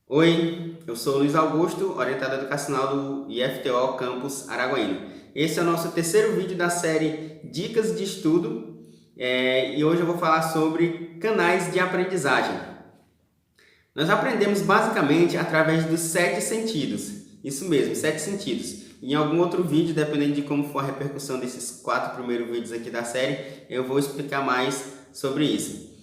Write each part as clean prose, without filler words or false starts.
Oi, eu sou o Luiz Augusto, orientador educacional do IFTO Campus Araguaína. Esse é o nosso terceiro vídeo da série Dicas de Estudo e hoje eu vou falar sobre canais de aprendizagem. Nós aprendemos basicamente através dos 7 sentidos, isso mesmo, 7 sentidos. Em algum outro vídeo, dependendo de como for a repercussão desses 4 primeiros vídeos aqui da série, eu vou explicar mais sobre isso.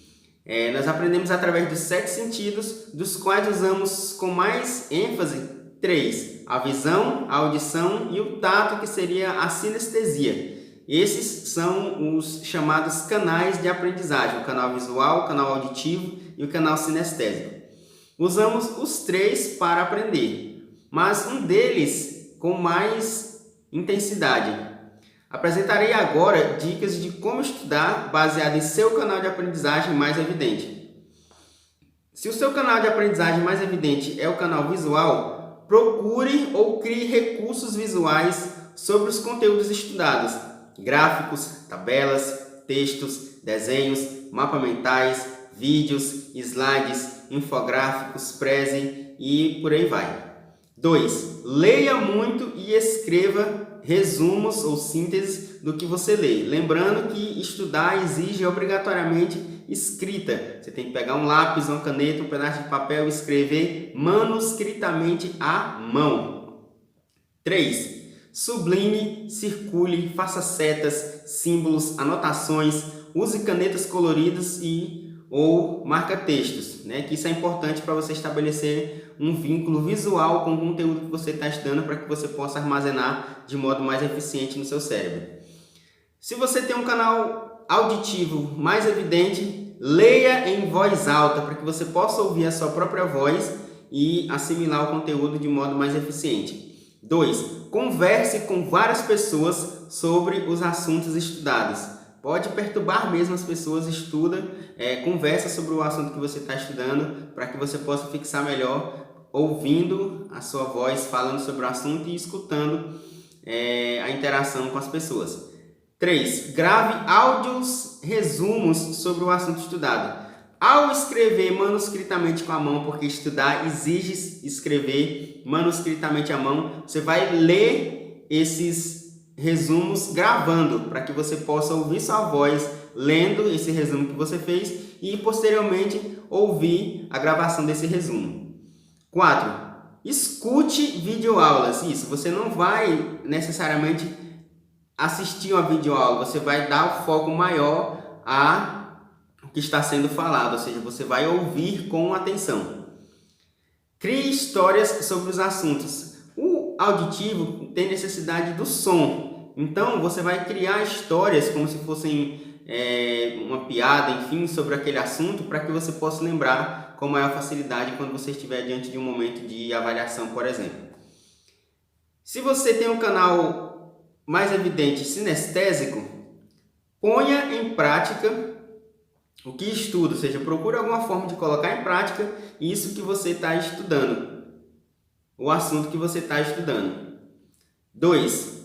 Nós aprendemos através dos 7 sentidos, dos quais usamos com mais ênfase 3: a visão, a audição e o tato, que seria a sinestesia. Esses são os chamados canais de aprendizagem: o canal visual, o canal auditivo e o canal sinestésico. Usamos os 3 para aprender, mas um deles com mais intensidade. Apresentarei agora dicas de como estudar baseado em seu canal de aprendizagem mais evidente. Se o seu canal de aprendizagem mais evidente é o canal visual, procure ou crie recursos visuais sobre os conteúdos estudados: gráficos, tabelas, textos, desenhos, mapas mentais, vídeos, slides, infográficos, prezi e por aí vai. 2. Leia muito e escreva resumos ou sínteses do que você lê. Lembrando que estudar exige obrigatoriamente escrita. Você tem que pegar um lápis, uma caneta, um pedaço de papel e escrever manuscritamente à mão. 3. Sublinhe, circule, faça setas, símbolos, anotações, use canetas coloridas ou marca-textos, né? Que isso é importante para você estabelecer um vínculo visual com o conteúdo que você está estudando, para que você possa armazenar de modo mais eficiente no seu cérebro. Se você tem um canal auditivo mais evidente, leia em voz alta, para que você possa ouvir a sua própria voz e assimilar o conteúdo de modo mais eficiente. 2. Converse com várias pessoas sobre os assuntos estudados. Pode perturbar mesmo as pessoas, conversa sobre o assunto que você está estudando, para que você possa fixar melhor, ouvindo a sua voz, falando sobre o assunto e escutando a interação com as pessoas. 3. Grave áudios, resumos sobre o assunto estudado. Ao escrever manuscritamente com a mão, porque estudar exige escrever manuscritamente à mão, você vai ler esses resumos gravando, para que você possa ouvir sua voz lendo esse resumo que você fez e posteriormente ouvir a gravação desse resumo. 4. Escute videoaulas. Isso, você não vai necessariamente assistir uma videoaula, você vai dar o foco maior a o que está sendo falado, ou seja, você vai ouvir com atenção. Crie histórias sobre os assuntos. O auditivo tem necessidade do som, então você vai criar histórias como se fossem uma piada, enfim, sobre aquele assunto, para que você possa lembrar com maior facilidade quando você estiver diante de um momento de avaliação, por exemplo. Se você tem um canal mais evidente sinestésico, ponha em prática o que estuda, ou seja, procure alguma forma de colocar em prática isso que você está estudando, o assunto que você está estudando. 2.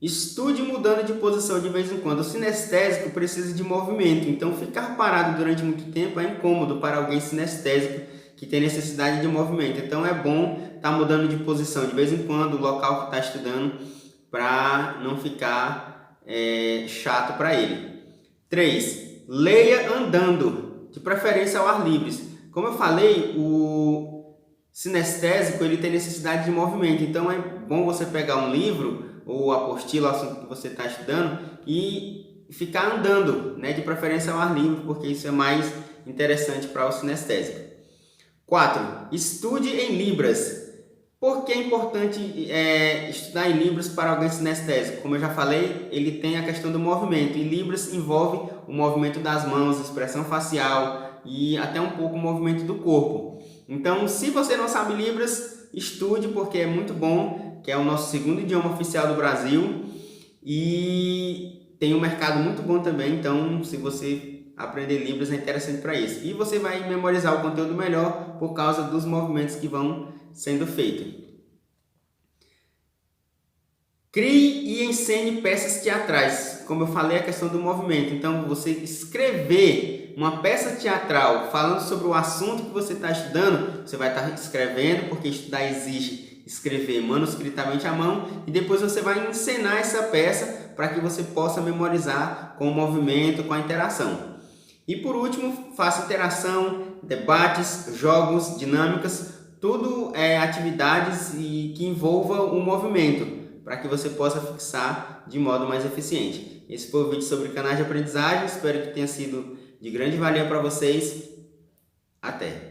Estude mudando de posição de vez em quando. O sinestésico precisa de movimento, então ficar parado durante muito tempo é incômodo para alguém sinestésico que tem necessidade de movimento. Então é bom estar mudando de posição de vez em quando, o local que está estudando, para não ficar chato para ele. 3. Leia andando, de preferência ao ar livre. Como eu falei, o sinestésico ele tem necessidade de movimento, então é bom você pegar um livro ou apostila, o assunto que você está estudando, e ficar andando, né? De preferência ao ar livre, porque isso é mais interessante para o sinestésico. 4. Estude em Libras. Por que é importante estudar em Libras para alguém sinestésico? Como eu já falei, ele tem a questão do movimento, e Libras envolve o movimento das mãos, expressão facial e até um pouco o movimento do corpo. Então, se você não sabe Libras, estude, porque é muito bom, que é o nosso segundo idioma oficial do Brasil e tem um mercado muito bom também. Então, se você aprender Libras, é interessante para isso. E você vai memorizar o conteúdo melhor por causa dos movimentos que vão sendo feitos. Crie e ensine peças teatrais. Como eu falei, a questão do movimento. Então, você escrever ter uma peça teatral falando sobre o assunto que você está estudando, você vai estar escrevendo, porque estudar exige escrever manuscritamente à mão, e depois você vai encenar essa peça para que você possa memorizar com o movimento, com a interação. E por último, faça interação, debates, jogos, dinâmicas, tudo atividades que envolvam o movimento, para que você possa fixar de modo mais eficiente. Esse foi o vídeo sobre canais de aprendizagem, espero que tenha sido de grande valia para vocês. Até!